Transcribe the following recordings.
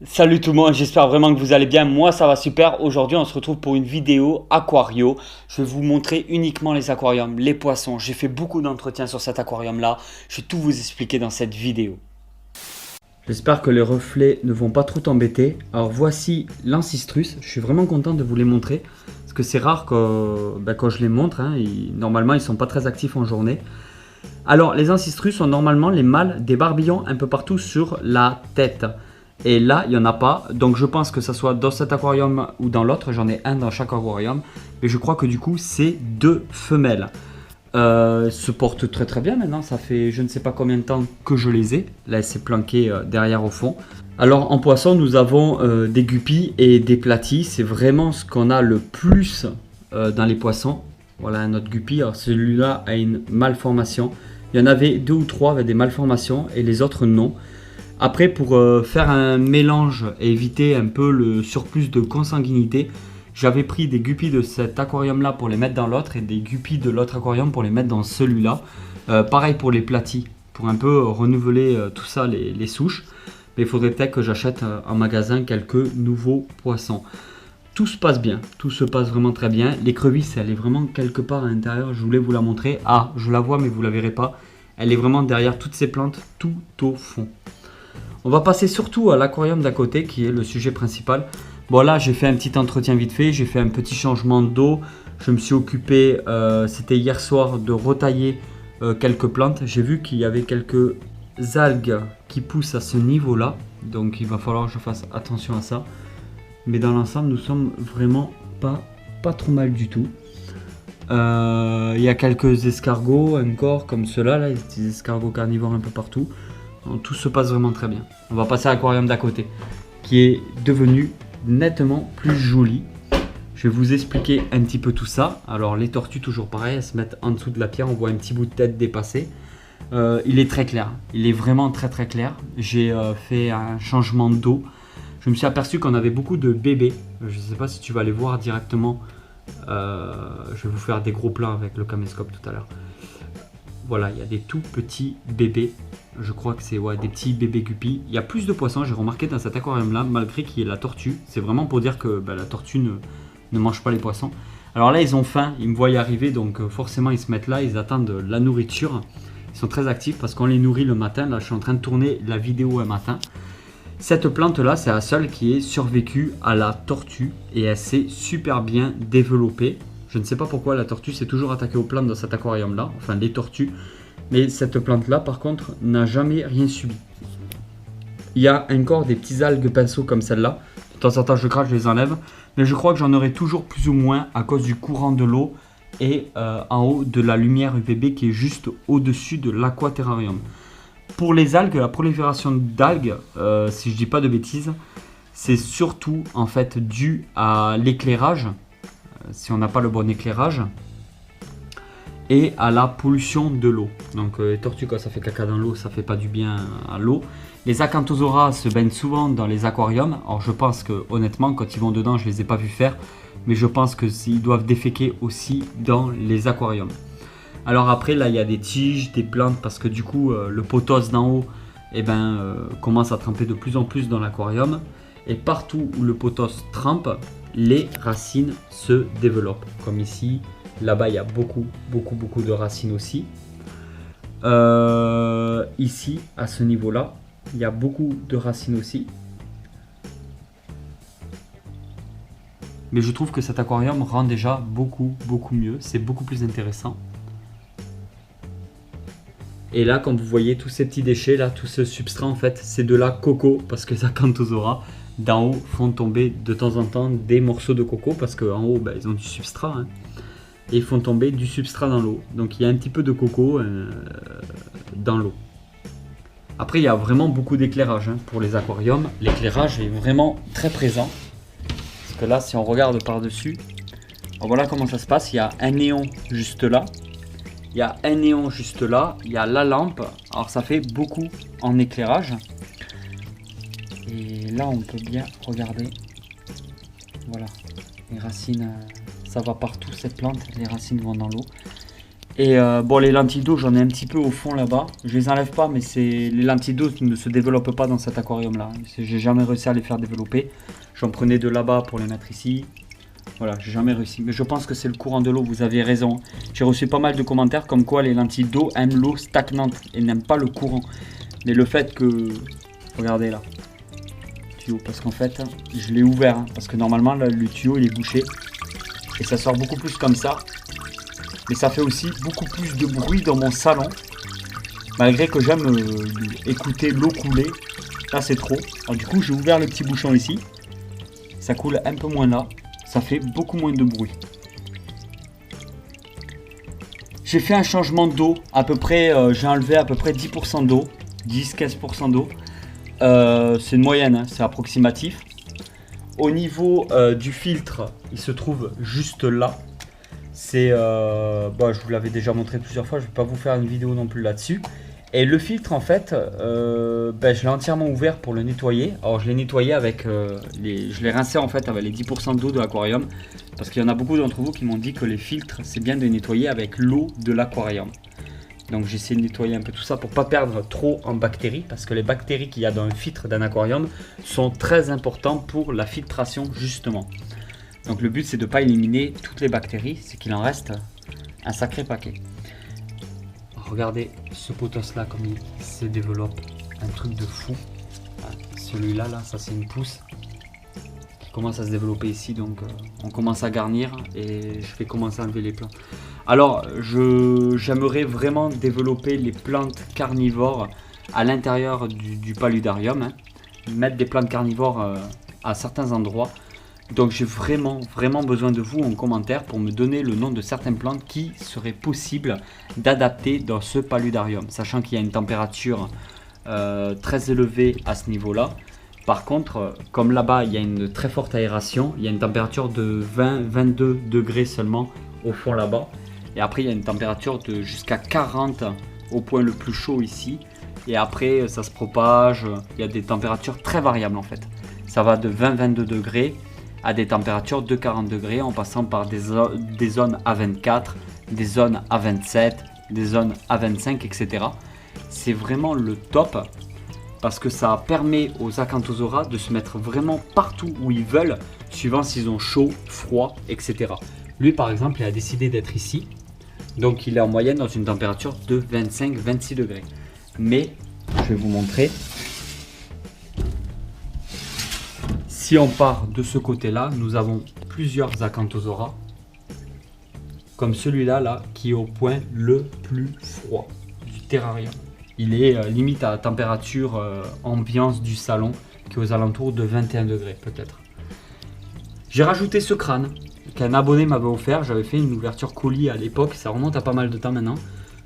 Salut tout le monde, j'espère vraiment que vous allez bien. Moi ça va super. Aujourd'hui on se retrouve pour une vidéo aquario. Je vais vous montrer uniquement les aquariums, les poissons. J'ai fait beaucoup d'entretiens sur cet aquarium là. Je vais tout vous expliquer dans cette vidéo. J'espère que les reflets ne vont pas trop t'embêter. Alors voici l'ancistrus. Je suis vraiment content de vous les montrer. Parce que c'est rare que, quand je les montre. Normalement ils ne sont pas très actifs en journée. Alors les ancistrus sont normalement les mâles des barbillons un peu partout sur la tête. Et là, il n'y en a pas. Donc je pense que ça soit dans cet aquarium ou dans l'autre. J'en ai un dans chaque aquarium. Mais je crois que du coup, c'est deux femelles. Se portent très très bien maintenant. Ça fait je ne sais pas combien de temps que je les ai. Là, elle s'est planquée derrière au fond. Alors en poisson, nous avons des guppies et des platies. C'est vraiment ce qu'on a le plus dans les poissons. Voilà notre guppy. Alors celui-là a une malformation. Il y en avait deux ou trois avec des malformations et les autres non. Après, pour faire un mélange et éviter un peu le surplus de consanguinité, j'avais pris des guppies de cet aquarium-là pour les mettre dans l'autre et des guppies de l'autre aquarium pour les mettre dans celui-là. Pareil pour les platies, pour un peu renouveler tout ça, les souches. Mais il faudrait peut-être que j'achète en magasin quelques nouveaux poissons. Tout se passe bien, tout se passe vraiment très bien. L'écrevisse, elle est vraiment quelque part à l'intérieur. Je voulais vous la montrer. Ah, je la vois, mais vous ne la verrez pas. Elle est vraiment derrière toutes ces plantes, tout au fond. On va passer surtout à l'aquarium d'à côté qui est le sujet principal. Bon là j'ai fait un petit entretien vite fait, j'ai fait un petit changement d'eau. Je me suis occupé, c'était hier soir, de retailler quelques plantes. J'ai vu qu'il y avait quelques algues qui poussent à ce niveau là. Donc il va falloir que je fasse attention à ça. Mais dans l'ensemble nous sommes vraiment pas trop mal du tout. Il y a quelques escargots encore comme ceux-là, là, des escargots carnivores un peu partout. Tout se passe vraiment très bien. On va passer à l'aquarium d'à côté, qui est devenu nettement plus joli. Je vais vous expliquer un petit peu tout ça. Alors les tortues, toujours pareil, elles se mettent en dessous de la pierre. On voit un petit bout de tête dépassé. Il est très clair. Il est vraiment très très clair. J'ai fait un changement d'eau. Je me suis aperçu qu'on avait beaucoup de bébés. Je ne sais pas si tu vas les voir directement. Je vais vous faire des gros plans avec le caméscope tout à l'heure. Voilà, il y a des tout petits bébés. Je crois que c'est des petits bébés guppies. Il y a plus de poissons, j'ai remarqué dans cet aquarium-là, malgré qu'il y ait la tortue. C'est vraiment pour dire que la tortue ne mange pas les poissons. Alors là, ils ont faim, ils me voient y arriver, donc forcément, ils se mettent là, ils attendent de la nourriture. Ils sont très actifs parce qu'on les nourrit le matin. Là, je suis en train de tourner la vidéo un matin. Cette plante-là, c'est la seule qui est survécue à la tortue et elle s'est super bien développée. Je ne sais pas pourquoi la tortue s'est toujours attaquée aux plantes dans cet aquarium-là, enfin les tortues. Mais cette plante-là, par contre, n'a jamais rien subi. Il y a encore des petits algues pinceaux comme celle-là. De temps en temps, je crache, je les enlève. Mais je crois que j'en aurai toujours plus ou moins à cause du courant de l'eau et en haut de la lumière UVB qui est juste au-dessus de l'aquaterrarium. Pour les algues, la prolifération d'algues, si je dis pas de bêtises, c'est surtout en fait dû à l'éclairage. Si on n'a pas le bon éclairage, et à la pollution de l'eau. Donc les tortues, quand ça fait caca dans l'eau, ça fait pas du bien à l'eau. Les acanthosaura se baignent souvent dans les aquariums. Alors je pense que honnêtement, quand ils vont dedans, je les ai pas vus faire, mais je pense que s'ils doivent déféquer aussi dans les aquariums. Alors après, là, il y a des tiges, des plantes, parce que du coup, le potos d'en haut, commence à tremper de plus en plus dans l'aquarium. Et partout où le potos trempe, les racines se développent. Comme ici, là-bas, il y a beaucoup de racines aussi. Ici, à ce niveau-là, il y a beaucoup de racines aussi. Mais je trouve que cet aquarium rend déjà beaucoup mieux. C'est beaucoup plus intéressant. Et là, comme vous voyez, tous ces petits déchets, là, tout ce substrat, en fait, c'est de la coco, parce que les acanthosaura d'en haut font tomber de temps en temps des morceaux de coco, parce qu'en haut, ils ont du substrat, hein, et ils font tomber du substrat dans l'eau. Donc il y a un petit peu de coco dans l'eau. Après, il y a vraiment beaucoup d'éclairage pour les aquariums. L'éclairage est vraiment très présent. Parce que là, si on regarde par-dessus, voilà comment ça se passe. Il y a un néon juste là. Il y a un néon juste là, il y a la lampe, alors ça fait beaucoup en éclairage. Et là on peut bien regarder, voilà, les racines, ça va partout cette plante, les racines vont dans l'eau. Et bon, les lentilles d'eau, j'en ai un petit peu au fond là-bas. Je les enlève pas, mais les lentilles d'eau ne se développent pas dans cet aquarium-là. J'ai jamais réussi à les faire développer. J'en prenais de là-bas pour les mettre ici. Voilà, j'ai jamais réussi. Mais je pense que c'est le courant de l'eau, vous avez raison. J'ai reçu pas mal de commentaires comme quoi les lentilles d'eau aiment l'eau stagnante et n'aiment pas le courant. Mais le fait que... Regardez là. Tuyau, parce qu'en fait, je l'ai ouvert. Parce que normalement, là, le tuyau, il est bouché. Et ça sort beaucoup plus comme ça. Mais ça fait aussi beaucoup plus de bruit dans mon salon. Malgré que j'aime écouter l'eau couler. Là, c'est trop. Alors, du coup, j'ai ouvert le petit bouchon ici. Ça coule un peu moins là. Ça fait beaucoup moins de bruit. J'ai fait un changement d'eau. À peu près, j'ai enlevé à peu près 10% d'eau. 10-15% d'eau. C'est une moyenne, hein, c'est approximatif. Au niveau du filtre, il se trouve juste là. C'est, bon, je vous l'avais déjà montré plusieurs fois, je ne vais pas vous faire une vidéo non plus là-dessus. Et le filtre, en fait, je l'ai entièrement ouvert pour le nettoyer. Alors, je l'ai nettoyé avec je l'ai rincé en fait avec les 10% d'eau de l'aquarium. Parce qu'il y en a beaucoup d'entre vous qui m'ont dit que les filtres, c'est bien de nettoyer avec l'eau de l'aquarium. Donc, j'ai essayé de nettoyer un peu tout ça pour ne pas perdre trop en bactéries. Parce que les bactéries qu'il y a dans le filtre d'un aquarium sont très importantes pour la filtration, justement. Donc le but c'est de ne pas éliminer toutes les bactéries, c'est qu'il en reste un sacré paquet. Regardez ce potos là comme il se développe, un truc de fou. Celui-là, là, ça c'est une pousse qui commence à se développer ici, donc on commence à garnir et je vais commencer à enlever les plantes. Alors j'aimerais vraiment développer les plantes carnivores à l'intérieur du paludarium, hein. Mettre des plantes carnivores à certains endroits. Donc j'ai vraiment besoin de vous en commentaire pour me donner le nom de certaines plantes qui seraient possibles d'adapter dans ce paludarium. Sachant qu'il y a une température très élevée à ce niveau-là. Par contre, comme là-bas il y a une très forte aération, il y a une température de 20-22 degrés seulement au fond là-bas. Et après il y a une température de jusqu'à 40 au point le plus chaud ici. Et après ça se propage, il y a des températures très variables en fait. Ça va de 20-22 degrés à des températures de 40 degrés en passant par des zones à 24, des zones à 27, des zones à 25, etc. C'est vraiment le top parce que ça permet aux Acanthosaura de se mettre vraiment partout où ils veulent, suivant s'ils ont chaud, froid, etc. Lui par exemple, il a décidé d'être ici, donc il est en moyenne dans une température de 25-26 degrés. Mais, je vais vous montrer. Si on part de ce côté-là, nous avons plusieurs Acanthosaura, comme celui-là, là, qui est au point le plus froid du terrarium. Il est limite à la température ambiance du salon, qui est aux alentours de 21 degrés peut-être. J'ai rajouté ce crâne qu'un abonné m'avait offert. J'avais fait une ouverture colis à l'époque, ça remonte à pas mal de temps maintenant.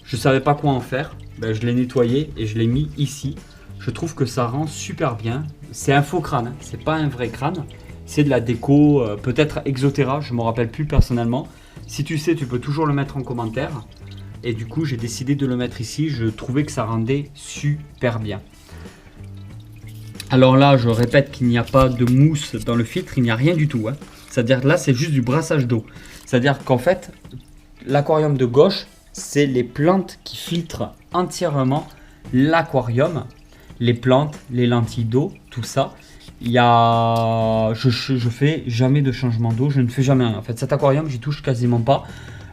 Je ne savais pas quoi en faire, je l'ai nettoyé et je l'ai mis ici. Je trouve que ça rend super bien. C'est un faux crâne, hein. C'est pas un vrai crâne. C'est de la déco, peut-être Exotera, je ne me rappelle plus personnellement. Si tu sais, tu peux toujours le mettre en commentaire. Et du coup, j'ai décidé de le mettre ici. Je trouvais que ça rendait super bien. Alors là, je répète qu'il n'y a pas de mousse dans le filtre, il n'y a rien du tout, hein. C'est-à-dire que là, c'est juste du brassage d'eau. C'est-à-dire qu'en fait, l'aquarium de gauche, c'est les plantes qui filtrent entièrement l'aquarium. Les plantes, les lentilles d'eau, tout ça. Je fais jamais de changement d'eau, je ne fais jamais rien. En fait, cet aquarium, j'y touche quasiment pas.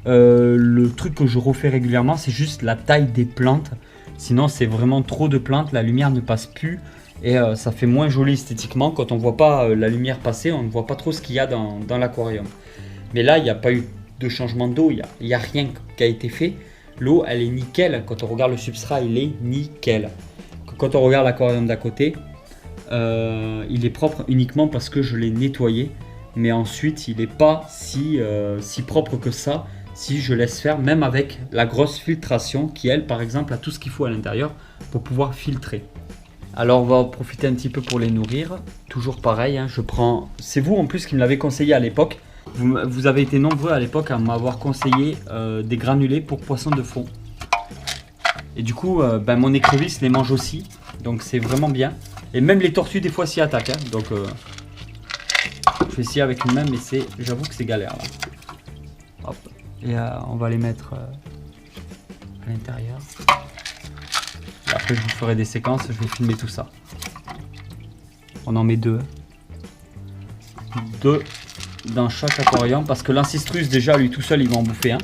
Le truc que je refais régulièrement, c'est juste la taille des plantes. Sinon, c'est vraiment trop de plantes, la lumière ne passe plus. Et ça fait moins joli esthétiquement. Quand on voit pas la lumière passer, on ne voit pas trop ce qu'il y a dans l'aquarium. Mais là, il n'y a pas eu de changement d'eau, il n'y a rien qui a été fait. L'eau, elle est nickel. Quand on regarde le substrat, il est nickel. Quand on regarde l'aquarium d'à côté, il est propre uniquement parce que je l'ai nettoyé. Mais ensuite, il n'est pas si propre que ça si je laisse faire, même avec la grosse filtration qui, elle, par exemple, a tout ce qu'il faut à l'intérieur pour pouvoir filtrer. Alors, on va en profiter un petit peu pour les nourrir. Toujours pareil, hein, je prends... C'est vous en plus qui me l'avez conseillé à l'époque. Vous avez été nombreux à l'époque à m'avoir conseillé des granulés pour poissons de fond. Et du coup, mon écrevisse les mange aussi. Donc c'est vraiment bien. Et même les tortues des fois s'y attaquent. Hein. Donc je vais essayer avec une main, mais j'avoue que c'est galère là. Hop. Et on va les mettre à l'intérieur. Et après, je vous ferai des séquences, je vais filmer tout ça. On en met 2. 2 dans chaque aquarium parce que l'ancistrus, déjà, lui tout seul, il va en bouffer un.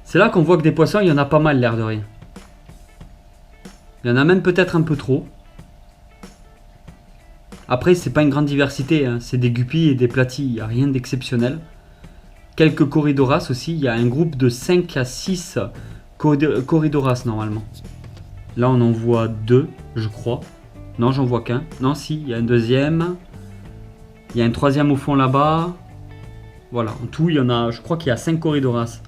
C'est là qu'on voit que des poissons, il y en a pas mal, l'air de rien. Il y en a même peut-être un peu trop. Après, c'est pas une grande diversité, hein. C'est des guppies et des platies, il n'y a rien d'exceptionnel. Quelques corydoras aussi, il y a un groupe de 5 à 6 corydoras normalement. Là, on en voit 2, je crois. Non, j'en vois qu'un. Non, si, il y a un deuxième. Il y a un troisième au fond là-bas. Voilà, en tout, il y en a, je crois qu'il y a 5 corydoras.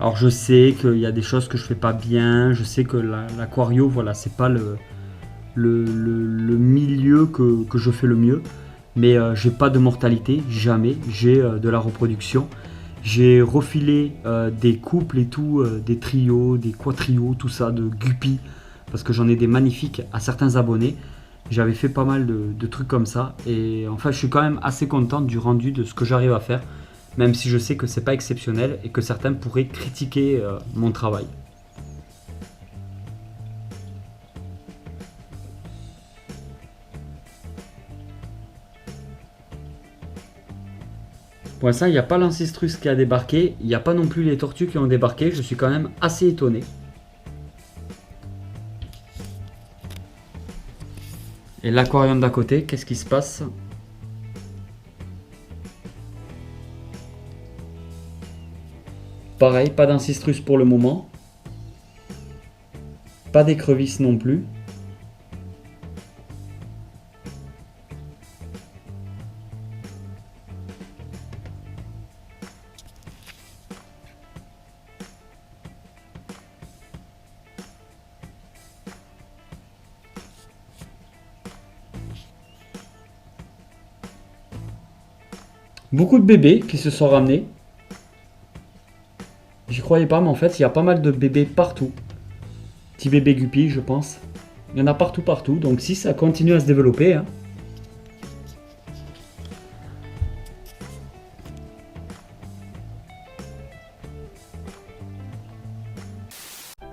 Alors je sais qu'il y a des choses que je fais pas bien, je sais que l'aquario, voilà, c'est pas le milieu que je fais le mieux, mais j'ai pas de mortalité, jamais, j'ai de la reproduction. J'ai refilé des couples et tout, des trios, des quatrios, tout ça, de guppies, parce que j'en ai des magnifiques à certains abonnés. J'avais fait pas mal de trucs comme ça, et enfin je suis quand même assez content du rendu de ce que j'arrive à faire. Même si je sais que c'est pas exceptionnel et que certains pourraient critiquer mon travail. Pour l'instant, il n'y a pas l'ancistrus qui a débarqué, il n'y a pas non plus les tortues qui ont débarqué, je suis quand même assez étonné. Et l'aquarium d'à côté, qu'est-ce qui se passe ? Pareil, pas d'ancistrus pour le moment. Pas d'écrevisses non plus. Beaucoup de bébés qui se sont ramenés. J'y croyais pas, mais en fait, il y a pas mal de bébés partout. Petits bébés guppies, je pense. Il y en a partout, partout. Donc si ça continue à se développer, hein.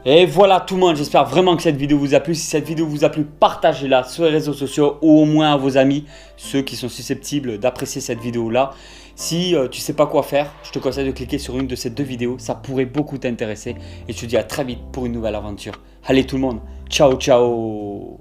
Et voilà tout le monde, j'espère vraiment que cette vidéo vous a plu. Si cette vidéo vous a plu, partagez-la sur les réseaux sociaux ou au moins à vos amis, ceux qui sont susceptibles d'apprécier cette vidéo-là. Si tu sais pas quoi faire, je te conseille de cliquer sur une de ces 2 vidéos, ça pourrait beaucoup t'intéresser. Et je te dis à très vite pour une nouvelle aventure. Allez tout le monde, ciao ciao.